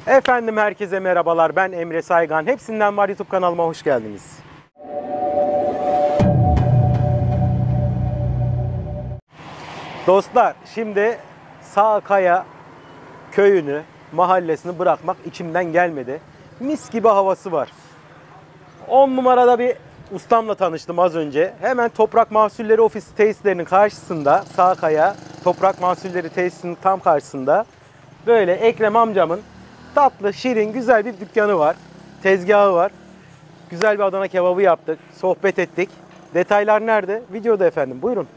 Efendim herkese merhabalar. Ben Emre Saygan. Hepsinden var YouTube kanalıma hoş geldiniz. Dostlar, şimdi Sağkaya köyünü, mahallesini bırakmak içimden gelmedi. Mis gibi havası var. 10 numarada bir ustamla tanıştım az önce. Hemen Toprak Mahsulleri Ofisi tesislerinin karşısında, Sağkaya Toprak Mahsulleri tesisinin tam karşısında böyle Ekrem amcamın tatlı, şirin, güzel bir dükkanı var. Tezgahı var. Güzel bir Adana kebabı yaptık. Sohbet ettik. Detaylar nerede? Videoda efendim. Buyurun.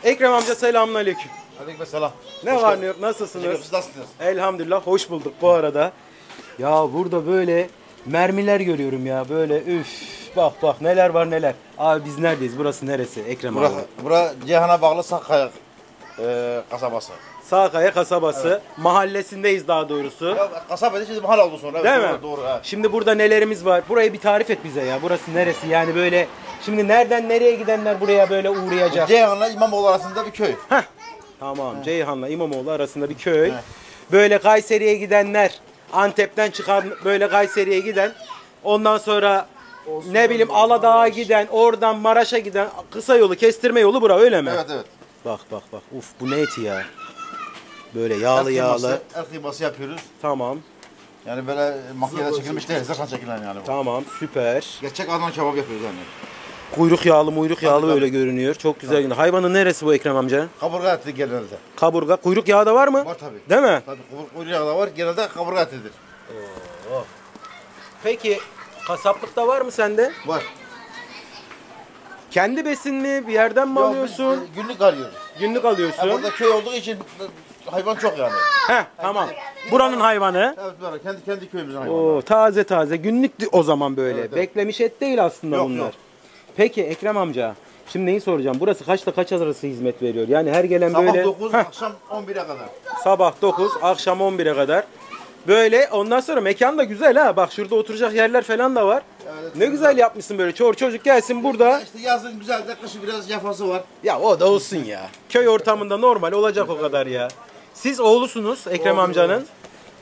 Ekrem amca selamünaleyküm. Aleykümselam. Ne Hoş var geldin. ne yok? Nasılsınız? Nasılsınız? Elhamdülillah. Hoş bulduk bu arada. Ya burada böyle mermiler görüyorum ya. Böyle üf. Bak neler var neler. Abi biz neredeyiz? Burası neresi Ekrem abi? Bura Ceyhan'a bağlı Sağkaya kasabası. Sağkaya kasabası. Evet. Mahallesindeyiz daha doğrusu. Ya, kasaba değil, şimdi mahalle oldu sonra. Evet, değil mi? Doğru. Evet. Şimdi burada nelerimiz var? Burayı bir tarif et bize ya. Burası neresi? Yani böyle şimdi nereden nereye gidenler buraya böyle uğrayacak? Ceyhan'la İmamoğlu arasında bir köy. Heh. Tamam. Evet. Ceyhan'la İmamoğlu arasında bir köy. Evet. Böyle Kayseri'ye gidenler, Antep'ten çıkan böyle Kayseri'ye giden, ondan sonra ne bileyim Aladağ'a giden, oradan Maraş'a giden kısa yolu, kestirme yolu bura öyle mi? Evet. Bak. Uf bu ne eti ya? Böyle yağlı. El kıyması yapıyoruz. Tamam. Yani böyle makinede çekilmiş değil, zırhla çekilen yani bu. Tamam, süper. Gerçek Adana kebap yapıyoruz yani. Kuyruk yağlı böyle görünüyor. Çok güzel. Tabii. Hayvanın neresi bu Ekrem amca? Kaburga eti genelde. Kaburga. Kuyruk yağı da var mı? Var tabii. Değil mi? Tabii kuyruk yağı da var. Genelde kaburga etidir. Oo. Peki kasaplıkta var mı sende? Var. Kendi besin mi? Bir yerden mi alıyorsun? Günlük alıyoruz. Günlük alıyorsun. Burada köy olduğu için hayvan çok yani. Heh, tamam. Buranın hayvanı. Evet, var. Kendi köyümüzün hayvanı. Oo, taze. Günlük o zaman böyle. Evet. Beklemiş et değil aslında Yok, bunlar. yok. Peki Ekrem amca, şimdi neyi soracağım? Burası kaçta kaç arası hizmet veriyor? Yani her gelen Sabah böyle... 9, akşam 11'e kadar. Sabah 9, akşam 11'e kadar. Böyle ondan sonra mekan da güzel ha. Bak şurada oturacak yerler falan da var. Evet, ne güzel yapmışsın böyle. Çocuk gelsin burada. İşte yazın güzel de kışın biraz yafası var. Ya o da olsun ya. Köy ortamında normal olacak o kadar ya. Siz oğlusunuz Ekrem amcanın. Evet.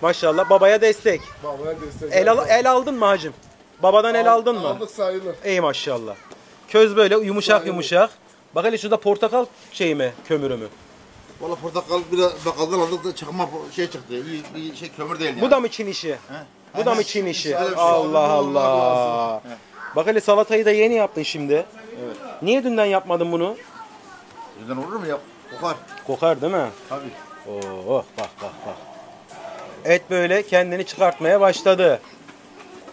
Maşallah babaya destek. Babaya destek. El aldın mı hacım? Babadan el aldın mı? Aldık sayılır. Ey maşallah. Köz böyle yumuşak. Bak hele şurada portakal şeyi mi, kömürü mü? Valla portakal biraz bakaldan aldık da çakma şey çıktı. İyi şey kömür değil yani. Bu da mı Çin işi? Bu da mı Çin işi? Allah. Bak hele salatayı da yeni yaptın şimdi. Evet. Niye dünden yapmadın bunu? Dünden olur mu ya? Kokar. Kokar değil mi? Tabii. Oh bak. Et böyle kendini çıkartmaya başladı.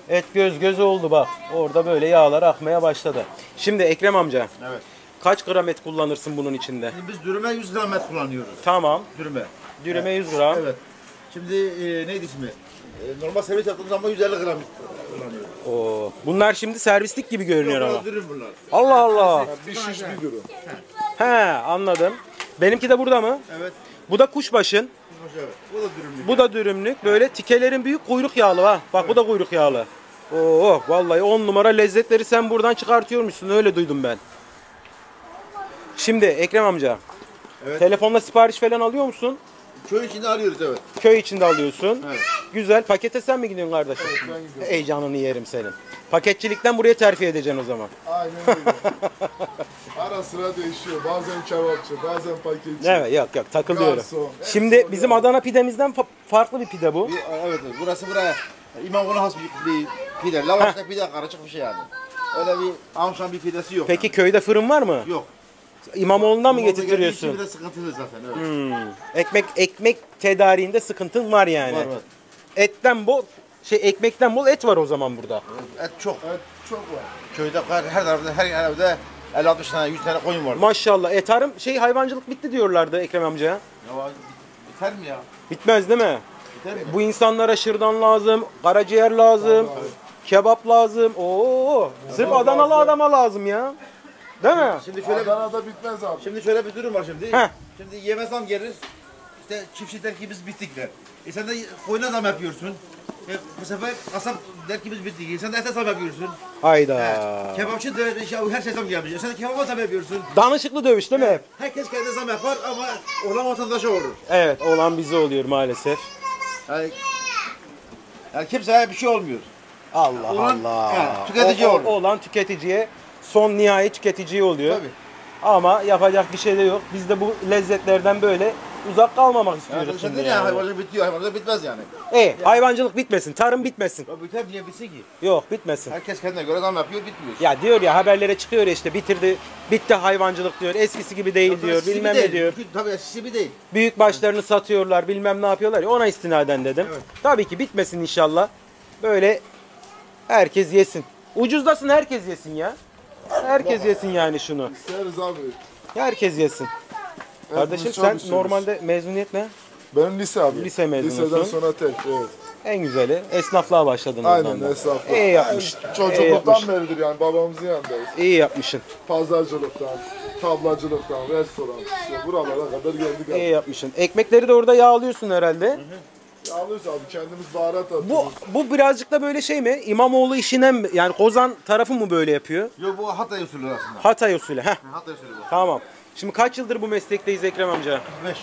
Et göz oldu bak. Orada böyle yağlar akmaya başladı. Şimdi Ekrem amca. Evet. Kaç gram et kullanırsın bunun içinde? Şimdi biz dürüme 100 gram et kullanıyoruz. Tamam. Dürüme 100 gram. Evet. Şimdi neydi ismi? Normal servis yaptığımız zaman 150 gram kullanıyoruz. Oo. Bunlar şimdi servislik gibi görünüyor ama. Dürüm bunlar. Allah. Bir şiş bir dürüm. He anladım. Benimki de burada mı? Evet. Bu da kuşbaşın. Evet. Bu da dürümlük. Bu da dürümlük. Böyle tikelerin büyük, kuyruk yağlı ha. Bak evet. Bu da kuyruk yağlı. Oo vallahi 10 numara lezzetleri sen buradan çıkartıyormuşsun. Öyle duydum ben. Şimdi Ekrem amca. Evet. Telefonla sipariş falan alıyor musun? Köy içinde alıyoruz evet. Köy içinde alıyorsun. Evet. Güzel. Pakete sen mi gidiyorsun kardeşim? Evet, ben gidiyorum. Ey canını yerim senin. Paketçilikten buraya terfi edeceksin o zaman. Aynen öyle. Ara sıra değişiyor. Bazen kebapçı, bazen paketçi. Evet yok takılıyorum. Garson. Şimdi bizim Adana pidemizden farklı bir pide bu. Evet burası buraya İmamoğlu'na has bir pide. Lavaşta pide karışık bir şey yani. Öyle bir amşan bir pidesi yok. Peki yani. köyde fırın var mı? Yok. İmamoğlu'ndan mı getirtiyorsun? Bir de sıkıntılı zaten. Evet. Ekmek tedariğinde sıkıntın var yani. Var. Ekmekten bol et var o zaman burada. Et çok. Evet, çok var. Köyde her tarafta her evde 50-60 tane 100 tane koyun var. Maşallah. Hayvancılık bitti diyorlardı Ekrem amca. Ya biter mi ya? Bitmez değil mi? Biter mi? Bu insanlara şırdan lazım, karaciğer lazım, kebap lazım. Oo, sırf Adanalı adama lazım ya. Değil mi? Şimdi şöyle Adana'da bitmez abi. Şimdi şöyle bir durum var şimdi. Heh. Şimdi yeme zam gelir. İşte çiftçi der ki biz bittik der. Sen de koyuna zam yapıyorsun. Bu sefer kasap der ki biz bittik. Sen de ete zam yapıyorsun. Hayda. Kebapçı der ya her şey zam gelmiş. Sen de kebaba zam yapıyorsun. Danışıklı dövüş değil mi hep? Herkes kendi zam yapar ama olan vatandaşa olur. Evet, olan bize oluyor maalesef. Yani, yani kimseye bir şey olmuyor. Allah Olan, Allah. yani tüketici olur. Olan tüketiciye, son nihai tüketiciye oluyor. Tabii. Ama yapacak bir şey de yok. Biz de bu lezzetlerden böyle uzak kalmamak Yani istiyoruz bu şimdi şey değil ya, hayvancılık bitiyor, hayvancılık bitmez yani. Hayvancılık bitmesin, tarım bitmesin. Ya biter niye bitsin ki? Yok, bitmesin. Herkes kendine göre zam yapıyor, bitmiyor. Ya diyor ya, haberlere çıkıyor ya işte, bitti hayvancılık diyor. Eskisi gibi değil diyor, Eskisi bilmem gibi ne diyor. değil. Tabii eskisi gibi değil. Büyük başlarını satıyorlar, bilmem ne yapıyorlar ya, ona istinaden dedim. Evet. Tabii ki bitmesin inşallah. Böyle herkes yesin. Ucuzdasın, herkes yesin ya. Herkes yesin yani şunu. İsteriz abi. Herkes yesin. Kardeşim biz çok sen istiyoruz. normalde mezuniyet ne? Benim lise abi. Lise mezunusun. Liseden sonra tek, evet. En güzeli esnaflığa başladın Aynen oradan da. esnaflık. İyi yapmışsın. İyi Çocukluktan yapmışsın. beridir yani babamızın yanındayız. İyi yapmışsın. Pazarcılıktan, tablacılıktan, restoran, işte buralara kadar geldik İyi abi. yapmışsın. Ekmekleri de orada yağlıyorsun herhalde. Alıyoruz abi, kendimiz baharat atıyoruz. Bu birazcık da böyle şey mi? İmamoğlu işine mi? Yani Kozan tarafı mı böyle yapıyor? Yok bu Hatay usulü aslında. Hatay usulü. Heh, Hatay usulü bu. tamam. Şimdi kaç yıldır bu meslekteyiz Ekrem amca? 45.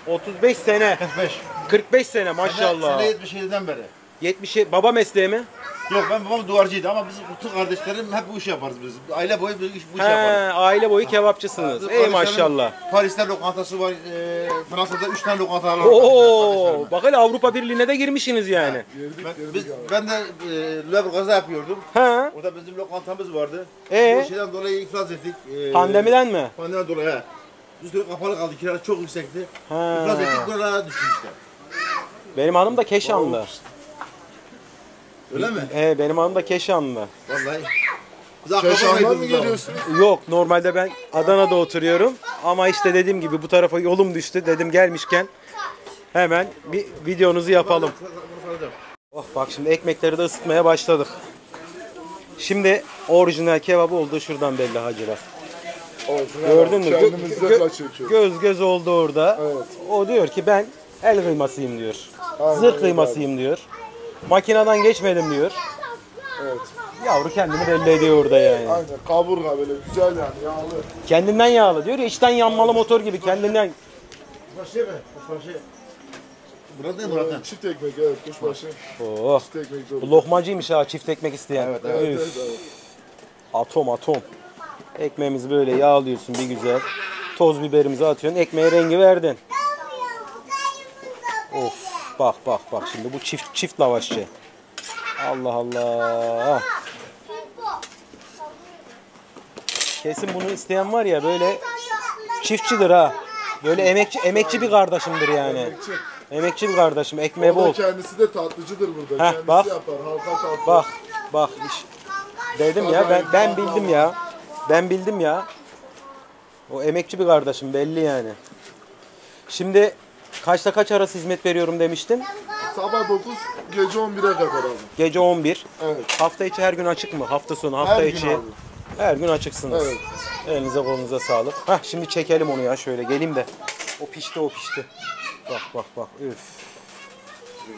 35 sene. 45. 45 sene maşallah. Sene 77'den beri. 70 baba mesleği mi? Yok ben babam duvarcıydı ama biz bütün kardeşlerim hep bu işi yaparız biz. Aile boyu bu işi He, yaparız. aile boyu kebapçısınız. Ey Kardeşlerim, maşallah. Paris'te lokantası var, Fransa'da 3 tane lokantalar var. Oo, Kardeşlerim. bak hele Avrupa Birliği'ne de girmişsiniz yani. Ben de Lüleburgaz'da yapıyordum. He. Orada bizim lokantamız vardı. Ee? Bu şeyden dolayı iflas ettik. Pandemiden mi? Pandemiden dolayı he. Bir süre kapalı kaldı, kiralar çok yüksekti. Ha. İflas ettik, buralara düştük işte. Benim hanım da Keşanlı. Öyle mi? Benim hanım da Keşanlı. Vallahi. Biz Keşan'dan akrabaydık mı biz ama. geliyorsunuz? Yok, normalde ben Adana'da oturuyorum. Ama işte dediğim gibi bu tarafa yolum düştü. Dedim gelmişken hemen bir videonuzu yapalım. Oh, bak şimdi ekmekleri de ısıtmaya başladık. Şimdi orijinal kebabı olduğu şuradan belli hacılar. Gördün mü? Kendimizde kaçırıyoruz. Göz oldu orada. Evet. O diyor ki ben el kıymasıyım diyor. Aynen Zırh öyle kıymasıyım diyor. Makineden geçmedim diyor. Evet. Yavru kendini belli ediyor orada yani. Aynen, kaburga böyle güzel yani, yağlı. Kendinden yağlı diyor ya, içten yanmalı motor gibi kendinden. Kuşbaşı mı? Kuşbaşı. Burada değil mi burada? Çift ekmek, evet, kuşbaşı. Oh. Çift ekmek Bu dolu. lokmacıymış ha, çift ekmek isteyen. Evet, Evet, Üf. evet, evet. Atom. Ekmeğimizi böyle yağlıyorsun bir güzel. Toz biberimizi atıyorsun. Ekmeğe rengi verdin. Of, bak şimdi bu çift lavaşçı. Allah Allah. Kesin bunu isteyen var ya, böyle çiftçidir ha. Böyle emekçi bir kardeşimdir yani. Emekçi bir kardeşim. Ekmeği O da bol. kendisi de tatlıcıdır burada. Heh, Kendisi bak. yapar, halka tatlı. Bak. Dedim ya, ben bildim ya. Ben bildim ya. O emekçi bir kardeşim belli yani. Şimdi kaçta kaç arası hizmet veriyorum demiştin? Sabah 9, gece 11'e kadar abi. Gece 11. Evet. Hafta içi her gün açık mı? Hafta sonu, hafta Her gün içi. abi. Her gün açıksınız. Evet. Elinize kolunuza sağlık. Hah, şimdi çekelim onu ya, şöyle geleyim de. O pişti. Bak. Üf.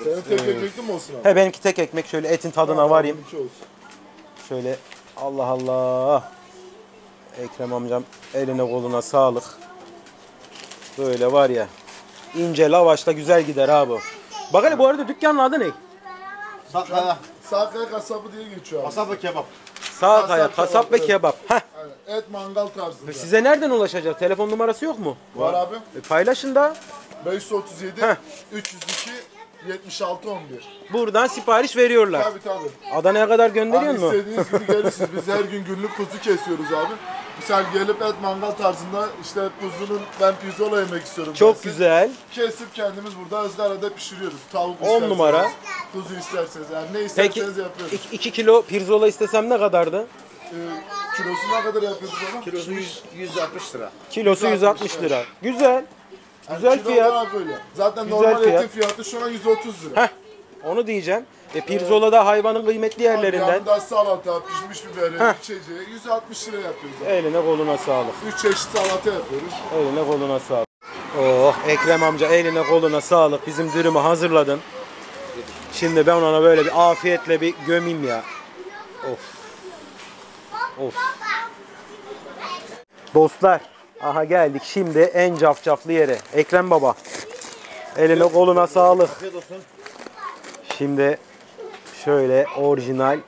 Senin tek ekmekli mi olsun abi? He, benimki tek ekmek, şöyle etin tadına varayım. İki olsun. Şöyle Allah Allah. Ekrem amcam eline koluna sağlık. Böyle var ya, ince lavaşla güzel gider abi. Bak hele, bu arada dükkanın adı ne? Sakla. Sakkaya kasabı diye geçiyor abi. Kasaplı kebap. Sağkaya Kasap kasap ve kebap, kebap. Heh. Aynen. Et mangal tarzında. Size nereden ulaşacak? Telefon numarası yok mu? Var abi. Paylaşın da 537 Heh. 302 76 11. buradan sipariş veriyorlar. Tabii. Adana'ya kadar gönderiyor Abi mu? istediğiniz gibi gelirsiniz. Biz her gün günlük kuzu kesiyoruz abi. Misal gelip et mangal tarzında işte kuzunun ben pirzola yemek istiyorum. Çok dersin. güzel. Kesip kendimiz burada ızgarada pişiriyoruz. Tavuk 10 isterseniz, numara. kuzu isterseniz yani ne Peki isterseniz yapıyoruz. 2 kilo pirzola istesem ne kadardı? Kilosu ne kadar yapıyoruz baba? Kilosu 160 lira. Kilosu 160 lira. Güzel. Güzel Kilo fiyat. olarak öyle. Zaten Güzel normal fiyat. etin fiyatı şu an 130 lira. Heh, onu diyeceğim. Pirzola da hayvanın kıymetli yerlerinden. Yanında salata, pişmiş biberi, Heh. içeceği 160 lira yapıyoruz. Abi. Eline koluna sağlık. 3 çeşit salata yapıyoruz. Eline koluna sağlık. Oh, Ekrem amca eline koluna sağlık. Bizim dürümü hazırladın. Şimdi ben ona böyle bir afiyetle bir gömeyim ya. Of. Of. Dostlar, aha geldik şimdi en cafcaflı yere. Ekrem Baba. Eline koluna sağlık. Afiyet olsun. Şimdi şöyle orijinal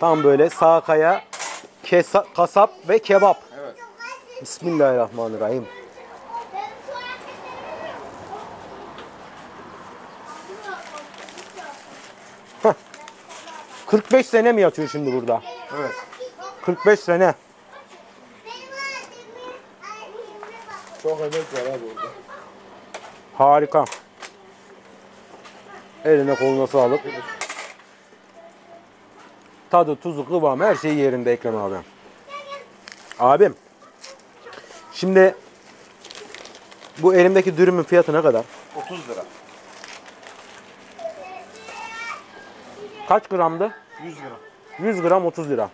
tam böyle Sağkaya kasap ve kebap. Evet. Bismillahirrahmanirrahim. 45 sene mi yatıyor şimdi burada? Evet. 45 sene. Çok emek var abi orada. Harika. Eline koluna sağlık. Tadı, tuzu, kıvamı her şey yerinde Ekrem abi. Abim. Şimdi bu elimdeki dürümün fiyatı ne kadar? 30 lira. Kaç gramdı? 100 lira. 100 gram 30 lira.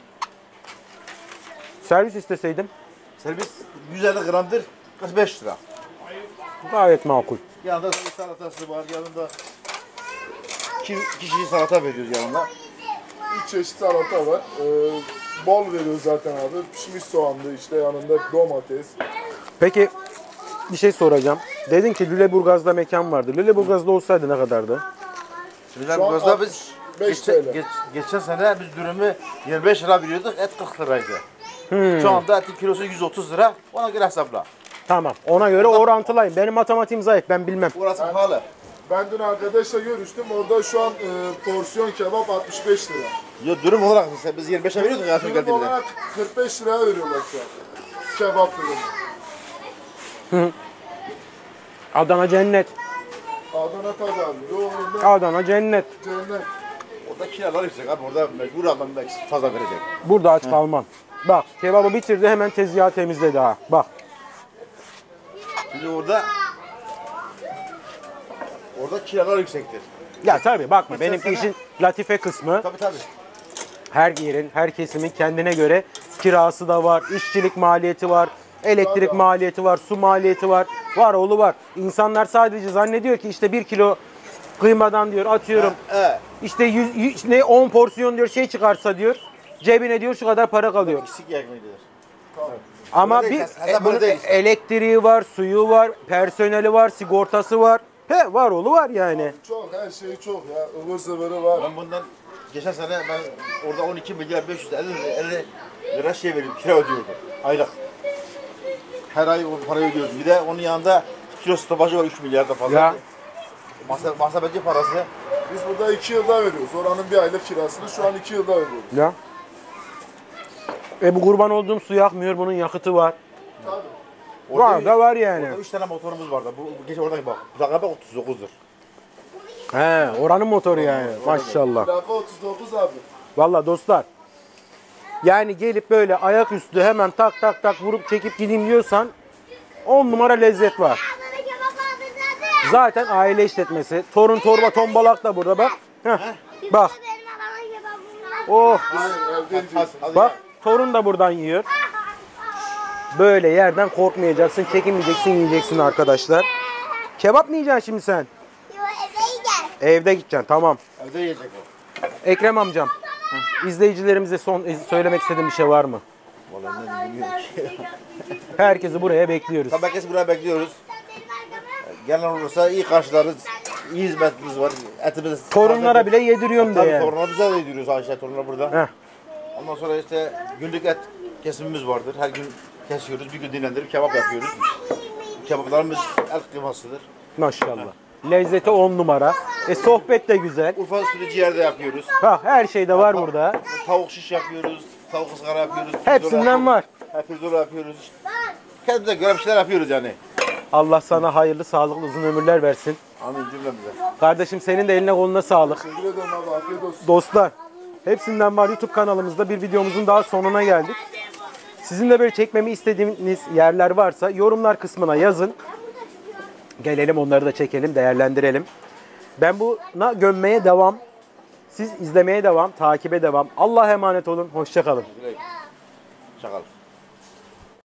Servis isteseydim Servis 150 gramdır 45 lira. gayet makul. Yanında tabii salatası var. Yanında iki kişi salata veriyoruz yanında. 3 çeşit salata var. Bol veriyor zaten abi. Pişmiş soğanlı işte yanında domates. Peki bir şey soracağım. Dedin ki Lüleburgaz'da mekan vardı. Lüleburgaz'da olsaydı ne kadardı? Lüleburgaz'da biz 5 TL. geçen sene biz dürümü 25 lira veriyorduk, et 40 liraydı. Şu anda etin kilosu 130 lira, ona göre hesapla. Tamam. Ona göre orantılayın. Benim matematiğim zayıf. Ben bilmem. Burası pahalı. Ben dün arkadaşla görüştüm. Orada şu an porsiyon kebap 65 lira. Yo, dürüm olarak biz 25'e veriyorduk ya Dürüm geldiğimde. olarak 45 liraya veriyorlar şu an. Kebap dürüm. Adana cennet. Adana tadı abi. Yoğurunda Adana cennet. cennet. Orada kiralar yüksek abi, orada mecbur adam fazla verecek. Burada aç kalmam. Bak kebabı bitirdi hemen tezgahı temizledi ha. Bak. Şimdi orada kiralar yüksektir. Ya tabii bakma Geçen benimki sene- işin latife kısmı. Tabii. Her yerin, her kesimin kendine göre kirası da var, işçilik maliyeti var, elektrik maliyeti var, su maliyeti var. Var oğlu var. İnsanlar sadece zannediyor ki işte 1 kilo kıymadan diyor atıyorum. Evet. İşte 10 porsiyon diyor şey çıkarsa diyor. Cebine diyor şu kadar para kalıyor. Eksik ekmeğidir. Ama Öyle bir değil, hesap bunun öyle değil. elektriği var, suyu var, personeli var, sigortası var. He var oğlu var yani. Çok her şey çok ya. Ivır zıvırı var. Ben bundan geçen sene orada 12 milyar 550 lira şey veriyordum, kira ödüyordum aylık. Her ay o parayı ödüyordum. Bir de onun yanında kilo stopajı var 3 milyarda fazla. Ya. Masabeci parası. Biz burada 2 yılda veriyoruz. Oranın bir aylık kirasını şu an 2 yılda veriyoruz. Ya. Bu kurban olduğum su yakmıyor. Bunun yakıtı var. Tabii. Var da var yani. Orada 3 tane motorumuz vardı. Bu geç oradaki bak. Bu dakika 39'dur. He, oranın motoru yani. Maşallah. Plaka 39 abi. Vallahi dostlar. Yani gelip böyle ayaküstü hemen tak tak tak vurup çekip gideyim diyorsan 10 numara lezzet var. Zaten aile işletmesi. Torun torba tombalak da burada bak. Heh. Bak. Oh. Aynen evden diyorsun. Bak torun da buradan yiyor. Böyle yerden korkmayacaksın, çekinmeyeceksin, yiyeceksin arkadaşlar. Kebap mı yiyeceksin şimdi sen? Evde gideceksin tamam. Evde yiyecek o. Ekrem amcam. İzleyicilerimize son söylemek istediğin bir şey var mı? Vallahi ne bilmiyorum ki. Herkesi buraya bekliyoruz. Tabii herkesi buraya bekliyoruz. Gelen olursa iyi karşılarız. İyi hizmetimiz var. Etimiz. Torunlara bile yediriyorum Tabii diye. torunlara bize de yediriyoruz Ayşe torunlar burada. Heh. Ondan sonra işte günlük et kesimimiz vardır. Her gün kesiyoruz. Bir gün dinlendirip kebap yapıyoruz. Kebaplarımız el kıymasıdır. Maşallah. Lezzeti 10 numara. Sohbet de güzel. Urfa usulü ciğer de yapıyoruz. Bak her şey de var burada. Tavuk şiş yapıyoruz. Tavuk ızgara yapıyoruz. Hepsinden var. Pirzola yapıyoruz. Kendimize göre bir şeyler yapıyoruz yani. Allah sana hayırlı, sağlıklı, uzun ömürler versin. Amin cümlemize. Kardeşim senin de eline koluna sağlık. Teşekkür ederim abi. Afiyet olsun. Dostlar, hepsinden var YouTube kanalımızda bir videomuzun daha sonuna geldik. Sizin de böyle çekmemi istediğiniz yerler varsa yorumlar kısmına yazın. Gelelim onları da çekelim, değerlendirelim. Ben buna gömmeye devam. Siz izlemeye devam, takibe devam. Allah'a emanet olun, hoşça kalın. Çakal.